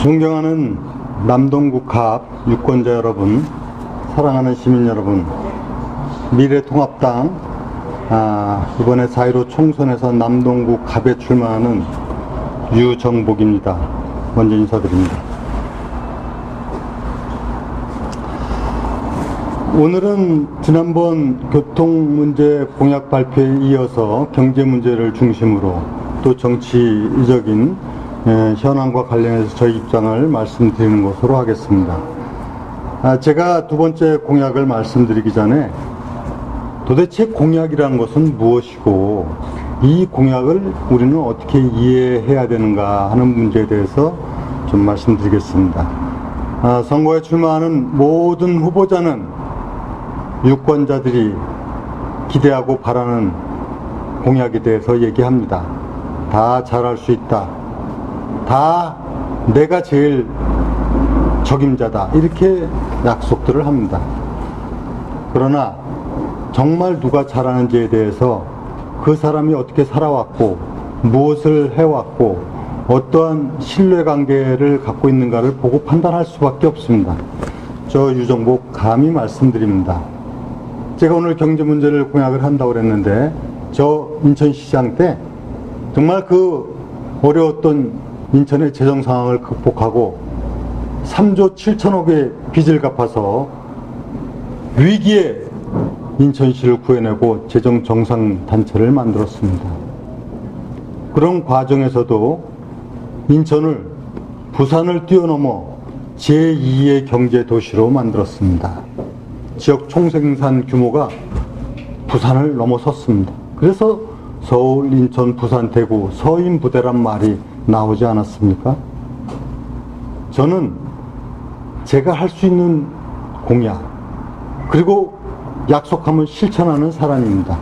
존경하는 남동구갑 유권자 여러분, 사랑하는 시민 여러분, 미래통합당 이번에 4.15 총선에서 남동구 갑에 출마하는 유정복입니다. 먼저 인사드립니다. 오늘은 지난번 교통문제 공약 발표에 이어서 경제 문제를 중심으로 또 정치적인 현안과 관련해서 저희 입장을 말씀드리는 것으로 하겠습니다. 제가 두 번째 공약을 말씀드리기 전에 도대체 공약이라는 것은 무엇이고 이 공약을 우리는 어떻게 이해해야 되는가 하는 문제에 대해서 좀 말씀드리겠습니다. 선거에 출마하는 모든 후보자는 유권자들이 기대하고 바라는 공약에 대해서 얘기합니다. 다 잘할 수 있다. 다 내가 제일 적임자다. 이렇게 약속들을 합니다. 그러나 정말 누가 잘하는지에 대해서 그 사람이 어떻게 살아왔고 무엇을 해왔고 어떠한 신뢰관계를 갖고 있는가를 보고 판단할 수밖에 없습니다. 저 유정복 감히 말씀드립니다. 제가 오늘 경제 문제를 공약을 한다고 그랬는데 저 인천시장 때 정말 그 어려웠던 인천의 재정 상황을 극복하고 3조 7천억의 빚을 갚아서 위기에 인천시를 구해내고 재정 정상 단체를 만들었습니다. 그런 과정에서도 인천을 부산을 뛰어넘어 제2의 경제 도시로 만들었습니다. 지역 총생산 규모가 부산을 넘어섰습니다. 그래서 서울, 인천, 부산, 대구, 서인 부대란 말이 나오지 않았습니까? 저는 제가 할 수 있는 공약 그리고 약속하면 실천하는 사람입니다.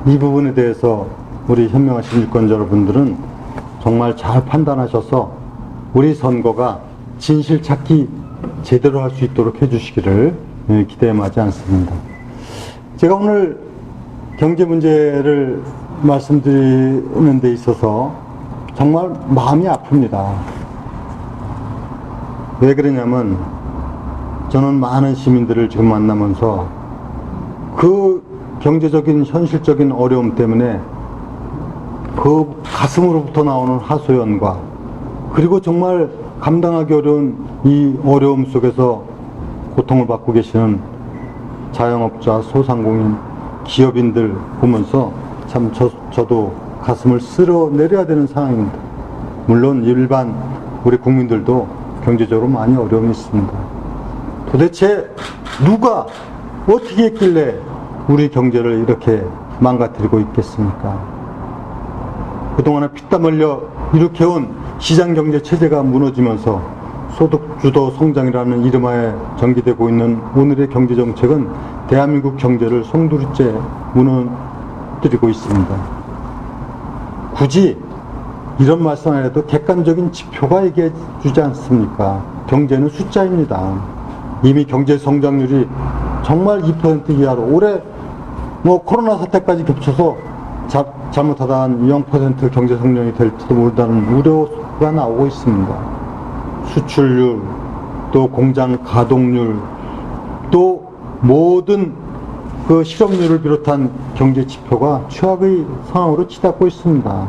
이 부분에 대해서 우리 현명하신 유권자 여러분들은 정말 잘 판단하셔서 우리 선거가 진실 찾기 제대로 할 수 있도록 해주시기를 기대하지 않습니다. 제가 오늘 경제 문제를 말씀드리는 데 있어서 정말 마음이 아픕니다. 왜 그러냐면 저는 많은 시민들을 지금 만나면서 그 경제적인 현실적인 어려움 때문에 그 가슴으로부터 나오는 하소연과 그리고 정말 감당하기 어려운 이 어려움 속에서 고통을 받고 계시는 자영업자, 소상공인, 기업인들 보면서 참 저도 가슴을 쓸어내려야 되는 상황입니다. 물론 일반 우리 국민들도 경제적으로 많이 어려움이 있습니다. 도대체 누가 어떻게 했길래 우리 경제를 이렇게 망가뜨리고 있겠습니까? 그동안에 피땀 흘려 이렇게 온 시장경제 체제가 무너지면서 소득주도 성장이라는 이름하에 전개되고 있는 오늘의 경제정책은 대한민국 경제를 송두리째 무너뜨리고 있습니다. 굳이 이런 말씀 안 해도 객관적인 지표가 얘기해 주지 않습니까? 경제는 숫자입니다. 이미 경제 성장률이 정말 2% 이하로 올해 코로나 사태까지 겹쳐서 잘못하다 한 0% 경제 성장이 될지도 모른다는 우려가 나오고 있습니다. 수출률, 또 공장 가동률, 또 모든 그 실업률을 비롯한 경제 지표가 최악의 상황으로 치닫고 있습니다.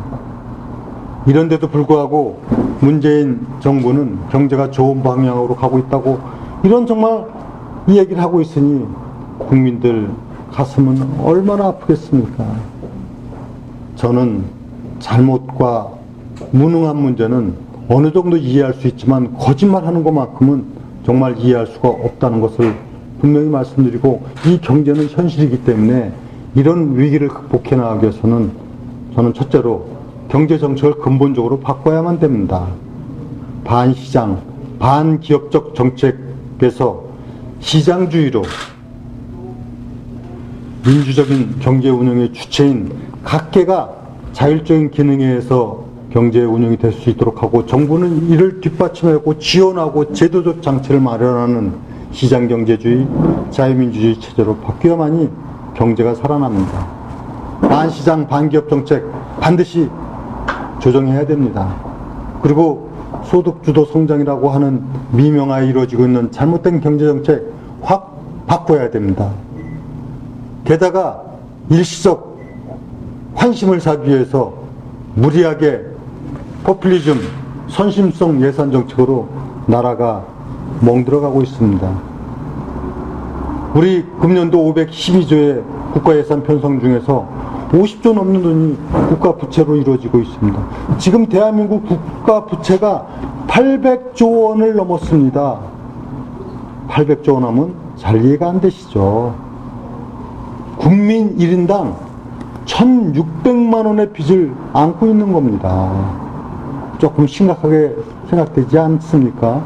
이런데도 불구하고 문재인 정부는 경제가 좋은 방향으로 가고 있다고 이런 정말 이 얘기를 하고 있으니 국민들 가슴은 얼마나 아프겠습니까? 저는 잘못과 무능한 문제는 어느 정도 이해할 수 있지만 거짓말하는 것만큼은 정말 이해할 수가 없다는 것을 분명히 말씀드리고 이 경제는 현실이기 때문에 이런 위기를 극복해 나가기 위해서는 저는 첫째로 경제 정책을 근본적으로 바꿔야만 됩니다. 반시장, 반기업적 정책에서 시장주의로 민주적인 경제 운영의 주체인 각계가 자율적인 기능에 의해서 경제 운영이 될 수 있도록 하고 정부는 이를 뒷받침하고 지원하고 제도적 장치를 마련하는 시장경제주의, 자유민주주의 체제로 바뀌어야만이 경제가 살아납니다. 반시장, 반기업 정책 반드시 조정해야 됩니다. 그리고 소득주도 성장이라고 하는 미명하에 이루어지고 있는 잘못된 경제정책 확 바꿔야 됩니다. 게다가 일시적 환심을 사기 위해서 무리하게 포퓰리즘, 선심성 예산 정책으로 나라가 멍들어가고 있습니다. 우리 금년도 512조의 국가예산 편성 중에서 50조 넘는 돈이 국가 부채로 이루어지고 있습니다. 지금 대한민국 국가 부채가 800조 원을 넘었습니다. 800조 원 하면 잘 이해가 안 되시죠? 국민 1인당 1,600만 원의 빚을 안고 있는 겁니다. 조금 심각하게 생각되지 않습니까?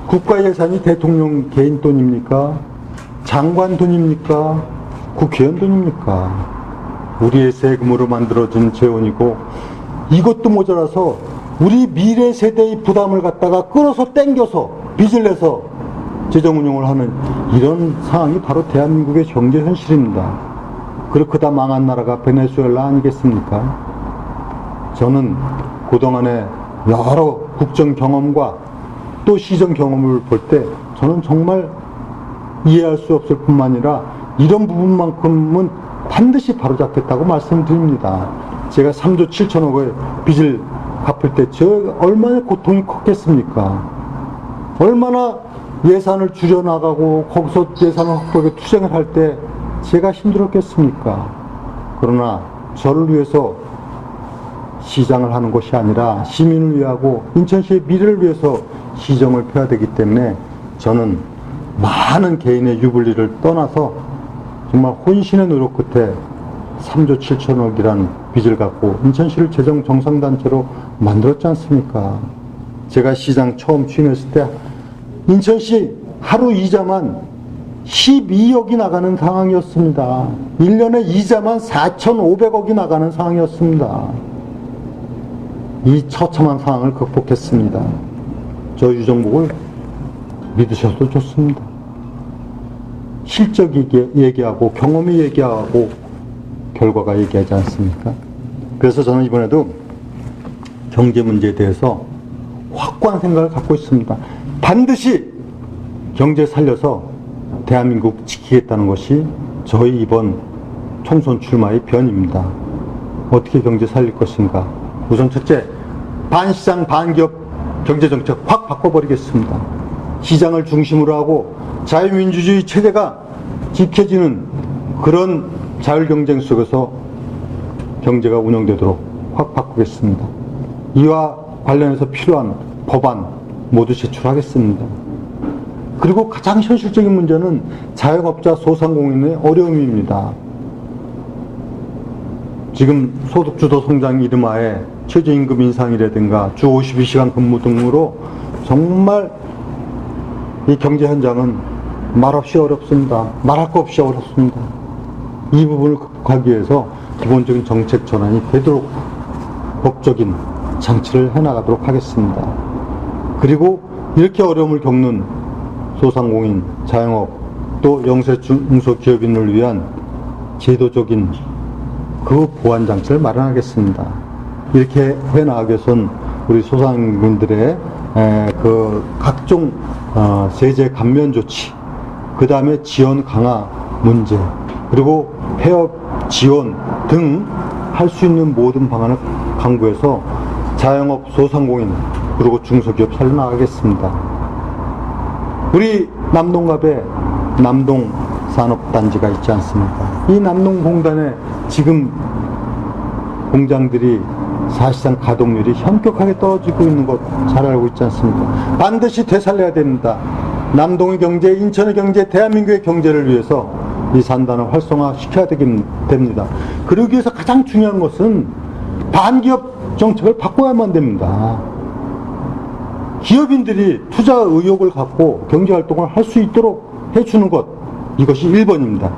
국가 예산이 대통령 개인 돈입니까? 장관 돈입니까? 국회의원 돈입니까? 우리의 세금으로 만들어진 재원이고 이것도 모자라서 우리 미래 세대의 부담을 갖다가 끌어서 땡겨서 빚을 내서 재정 운용을 하는 이런 상황이 바로 대한민국의 경제 현실입니다. 그렇게 다 망한 나라가 베네수엘라 아니겠습니까? 저는 그동안의 여러 국정 경험과 또 시정 경험을 볼 때 저는 정말 이해할 수 없을 뿐만 아니라 이런 부분만큼은 반드시 바로잡겠다고 말씀드립니다. 제가 3조 7천억의 빚을 갚을 때 저 얼마나 고통이 컸겠습니까? 얼마나 예산을 줄여나가고 거기서 예산을 확보하게 투쟁을 할 때 제가 힘들었겠습니까? 그러나 저를 위해서 시장을 하는 것이 아니라 시민을 위하고 인천시의 미래를 위해서 시정을 펴야 되기 때문에 저는 많은 개인의 유불리를 떠나서 정말 혼신의 노력 끝에 3조 7천억이란 빚을 갖고 인천시를 재정 정상단체로 만들었지 않습니까? 제가 시장 처음 취임했을 때 인천시 하루 이자만 12억이 나가는 상황이었습니다. 1년에 이자만 4,500억이 나가는 상황이었습니다. 이 처참한 상황을 극복했습니다. 저 유정복을 믿으셔도 좋습니다. 실적이 얘기하고 경험이 얘기하고 결과가 얘기하지 않습니까? 그래서 저는 이번에도 경제 문제에 대해서 확고한 생각을 갖고 있습니다. 반드시 경제 살려서 대한민국 지키겠다는 것이 저희 이번 총선 출마의 변입니다. 어떻게 경제 살릴 것인가? 우선 첫째, 반시장 반기업 경제정책 확 바꿔버리겠습니다. 시장을 중심으로 하고 자유민주주의 체제가 지켜지는 그런 자율경쟁 속에서 경제가 운영되도록 확 바꾸겠습니다. 이와 관련해서 필요한 법안 모두 제출하겠습니다. 그리고 가장 현실적인 문제는 자영업자 소상공인의 어려움입니다. 지금 소득주도 성장 이름하에 최저임금 인상이라든가 주 52시간 근무 등으로 정말 이 경제 현장은 말없이 어렵습니다. 말할 거 없이 어렵습니다. 이 부분을 극복하기 위해서 기본적인 정책 전환이 되도록 법적인 장치를 해나가도록 하겠습니다. 그리고 이렇게 어려움을 겪는 소상공인, 자영업, 또 영세 중소기업인을 위한 제도적인 그 보완 장치를 마련하겠습니다. 이렇게 해나가기 위해서는 우리 소상공인들의 그 각종 세제 감면 조치, 그 다음에 지원 강화 문제, 그리고 폐업 지원 등 할 수 있는 모든 방안을 강구해서 자영업, 소상공인, 그리고 중소기업 살려나가겠습니다. 우리 남동갑에 남동산업단지가 있지 않습니까? 이 남동공단에 지금 공장들이 사실상 가동률이 현격하게 떨어지고 있는 것 잘 알고 있지 않습니까? 반드시 되살려야 됩니다. 남동의 경제, 인천의 경제, 대한민국의 경제를 위해서 이 산단을 활성화시켜야 됩니다. 그러기 위해서 가장 중요한 것은 반기업 정책을 바꿔야만 됩니다. 기업인들이 투자 의욕을 갖고 경제활동을 할 수 있도록 해주는 것, 이것이 1번입니다.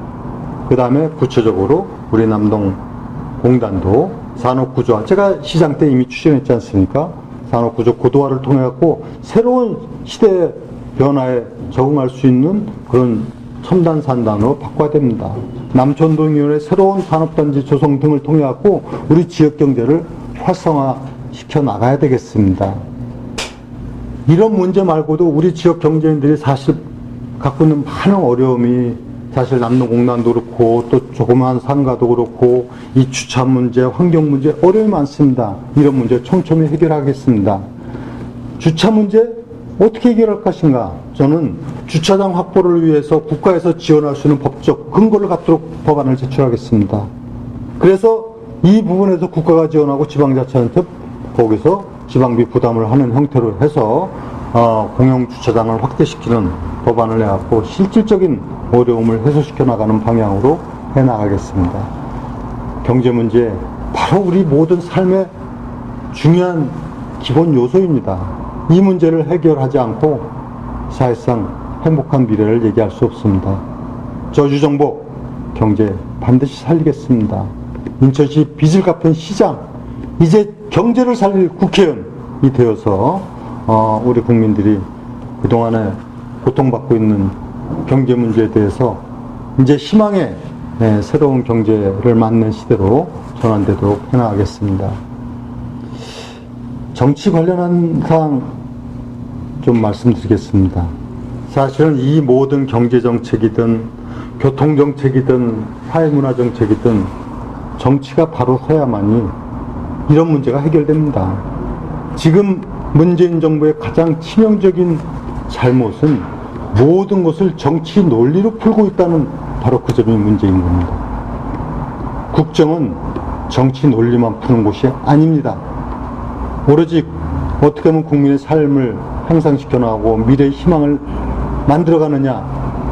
그 다음에 구체적으로 우리 남동공단도 산업구조화, 제가 시장 때 이미 추진했지 않습니까? 산업구조 고도화를 통해 갖고 새로운 시대의 변화에 적응할 수 있는 그런 첨단 산단으로 바꿔야 됩니다. 남촌동위원회 새로운 산업단지 조성 등을 통해 갖고 우리 지역 경제를 활성화 시켜 나가야 되겠습니다. 이런 문제 말고도 우리 지역 경제인들이 사실 갖고 있는 많은 어려움이 사실 남녀공단도 그렇고 또 조그마한 상가도 그렇고 이 주차 문제, 환경 문제 어려움이 많습니다. 이런 문제 촘촘히 해결하겠습니다. 주차 문제 어떻게 해결할 것인가? 저는 주차장 확보를 위해서 국가에서 지원할 수 있는 법적 근거를 갖도록 법안을 제출하겠습니다. 그래서 이 부분에서 국가가 지원하고 지방자치한테 거기서 지방비 부담을 하는 형태로 해서 공영주차장을 확대시키는 법안을 내갖고 실질적인 어려움을 해소시켜 나가는 방향으로 해나가겠습니다. 경제 문제, 바로 우리 모든 삶의 중요한 기본 요소입니다. 이 문제를 해결하지 않고 사실상 행복한 미래를 얘기할 수 없습니다. 저 유정복 경제 반드시 살리겠습니다. 인천시 빚을 갚은 시장, 이제 경제를 살릴 국회의원이 되어서 우리 국민들이 그동안에 고통받고 있는 경제 문제에 대해서 이제 희망의 새로운 경제를 맞는 시대로 전환되도록 해나가겠습니다. 정치 관련한 사항 좀 말씀드리겠습니다. 사실은 이 모든 경제정책이든 교통정책이든 사회문화정책이든 정치가 바로 서야만이 이런 문제가 해결됩니다. 지금 문재인 정부의 가장 치명적인 잘못은 모든 것을 정치 논리로 풀고 있다는 바로 그 점이 문제인 겁니다. 국정은 정치 논리만 푸는 곳이 아닙니다. 오로지 어떻게 하면 국민의 삶을 향상시켜 나가고 미래의 희망을 만들어가느냐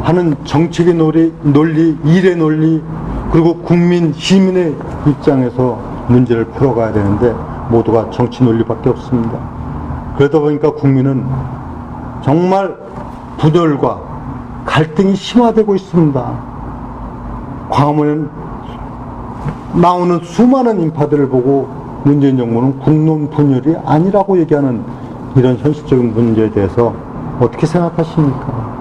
하는 정책의 논리, 일의 논리, 그리고 국민, 시민의 입장에서 문제를 풀어가야 되는데 모두가 정치 논리밖에 없습니다. 그러다 보니까 국민은 정말 분열과 갈등이 심화되고 있습니다. 광화문에 나오는 수많은 인파들을 보고 문재인 정부는 국론 분열이 아니라고 얘기하는 이런 현실적인 문제에 대해서 어떻게 생각하십니까?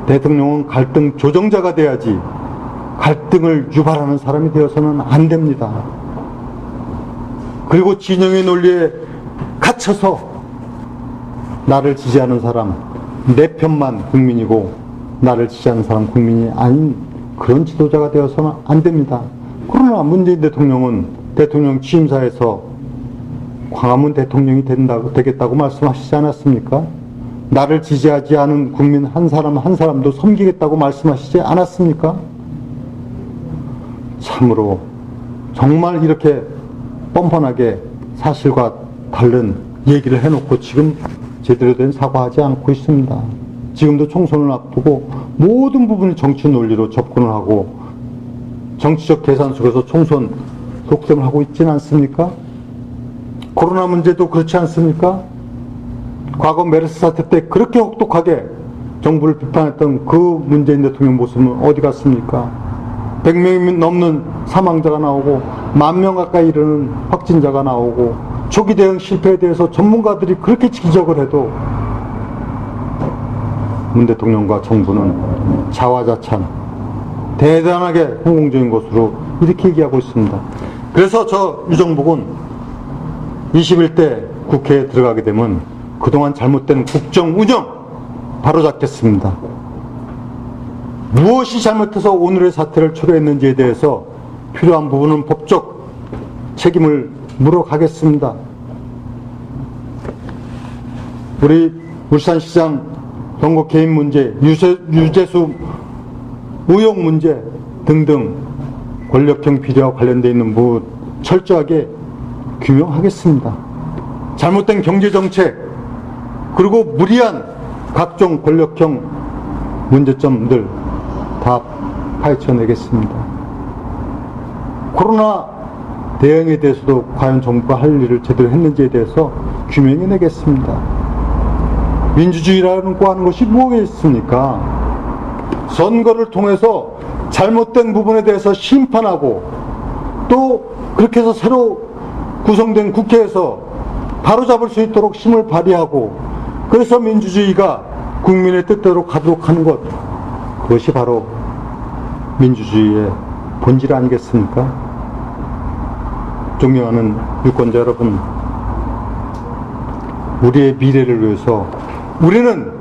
대통령은 갈등 조정자가 돼야지 갈등을 유발하는 사람이 되어서는 안 됩니다. 그리고 진영의 논리에 갇혀서 나를 지지하는 사람, 내 편만 국민이고 나를 지지하는 사람 국민이 아닌 그런 지도자가 되어서는 안 됩니다. 그러나 문재인 대통령은 대통령 취임사에서 광화문 대통령이 되겠다고 말씀하시지 않았습니까? 나를 지지하지 않은 국민 한 사람 한 사람도 섬기겠다고 말씀하시지 않았습니까? 참으로 정말 이렇게 뻔뻔하게 사실과 다른 얘기를 해놓고 지금 제대로 된 사과하지 않고 있습니다. 지금도 총선을 앞두고 모든 부분이 정치 논리로 접근을 하고 정치적 계산 속에서 총선 속셈을 하고 있지는 않습니까? 코로나 문제도 그렇지 않습니까? 과거 메르스 사태 때 그렇게 혹독하게 정부를 비판했던 그 문재인 대통령 모습은 어디 갔습니까? 100명이 넘는 사망자가 나오고 10,000명 가까이 이르는 확진자가 나오고 초기 대응 실패에 대해서 전문가들이 그렇게 지적을 해도 문 대통령과 정부는 자화자찬 대단하게 성공적인 것으로 이렇게 얘기하고 있습니다. 그래서 저 유정복은 21대 국회에 들어가게 되면 그동안 잘못된 국정 운영 바로잡겠습니다. 무엇이 잘못해서 오늘의 사태를 초래했는지에 대해서 필요한 부분은 법적 책임을 물어가겠습니다. 우리 울산시장 선거 개입 문제, 유재수 의혹 문제 등등 권력형 비리와 관련되어 있는 부분 철저하게 규명하겠습니다. 잘못된 경제정책 그리고 무리한 각종 권력형 문제점들 다 파헤쳐내겠습니다. 코로나 대응에 대해서도 과연 정부가 할 일을 제대로 했는지에 대해서 규명해내겠습니다. 민주주의라고 하는 것이 뭐가 있습니까? 선거를 통해서 잘못된 부분에 대해서 심판하고 또 그렇게 해서 새로 구성된 국회에서 바로잡을 수 있도록 힘을 발휘하고 그래서 민주주의가 국민의 뜻대로 가도록 하는 것, 그것이 바로 민주주의의 본질 아니겠습니까? 존경하는 유권자 여러분, 우리의 미래를 위해서 우리는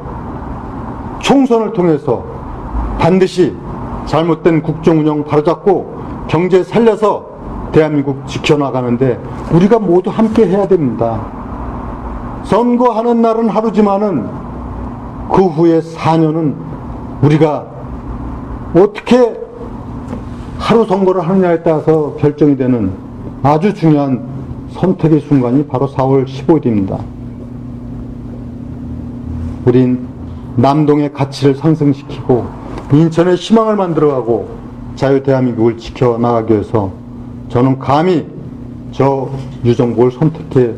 총선을 통해서 반드시 잘못된 국정운영 바로잡고 경제 살려서 대한민국 지켜나가는데 우리가 모두 함께 해야 됩니다. 선거하는 날은 하루지만은 그 후에 4년은 우리가 어떻게 하루 선거를 하느냐에 따라서 결정이 되는 아주 중요한 선택의 순간이 바로 4월 15일입니다. 우린 남동의 가치를 상승시키고 인천의 희망을 만들어가고 자유 대한민국을 지켜나가기 위해서 저는 감히 저 유정복을 선택해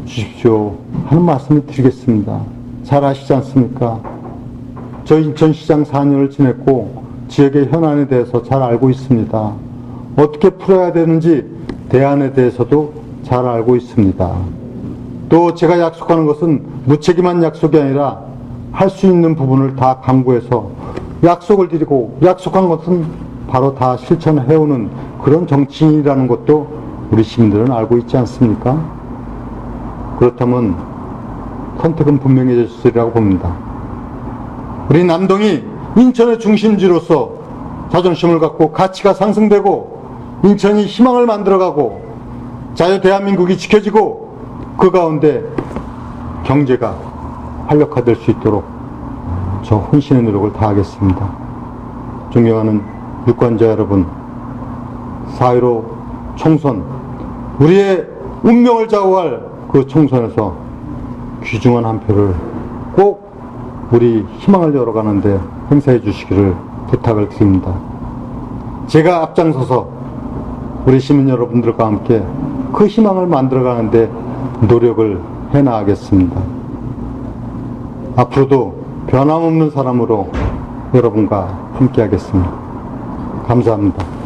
주십시오 하는 말씀을 드리겠습니다. 잘 아시지 않습니까? 저 인천시장 4년을 지냈고 지역의 현안에 대해서 잘 알고 있습니다. 어떻게 풀어야 되는지 대안에 대해서도 잘 알고 있습니다. 또 제가 약속하는 것은 무책임한 약속이 아니라 할 수 있는 부분을 다 강구해서 약속을 드리고 약속한 것은 바로 다 실천해오는 그런 정치인이라는 것도 우리 시민들은 알고 있지 않습니까? 그렇다면 선택은 분명해졌으리라고 봅니다. 우리 남동이 인천의 중심지로서 자존심을 갖고 가치가 상승되고 인천이 희망을 만들어가고 자유 대한민국이 지켜지고 그 가운데 경제가 활력화될 수 있도록 저 혼신의 노력을 다하겠습니다. 존경하는 유권자 여러분, 4.15 총선, 우리의 운명을 좌우할 그 총선에서 귀중한 한 표를 꼭 우리 희망을 열어가는데 행사해 주시기를 부탁을 드립니다. 제가 앞장서서 우리 시민 여러분들과 함께 그 희망을 만들어가는데 노력을 해나가겠습니다. 앞으로도 변함없는 사람으로 여러분과 함께 하겠습니다. 감사합니다.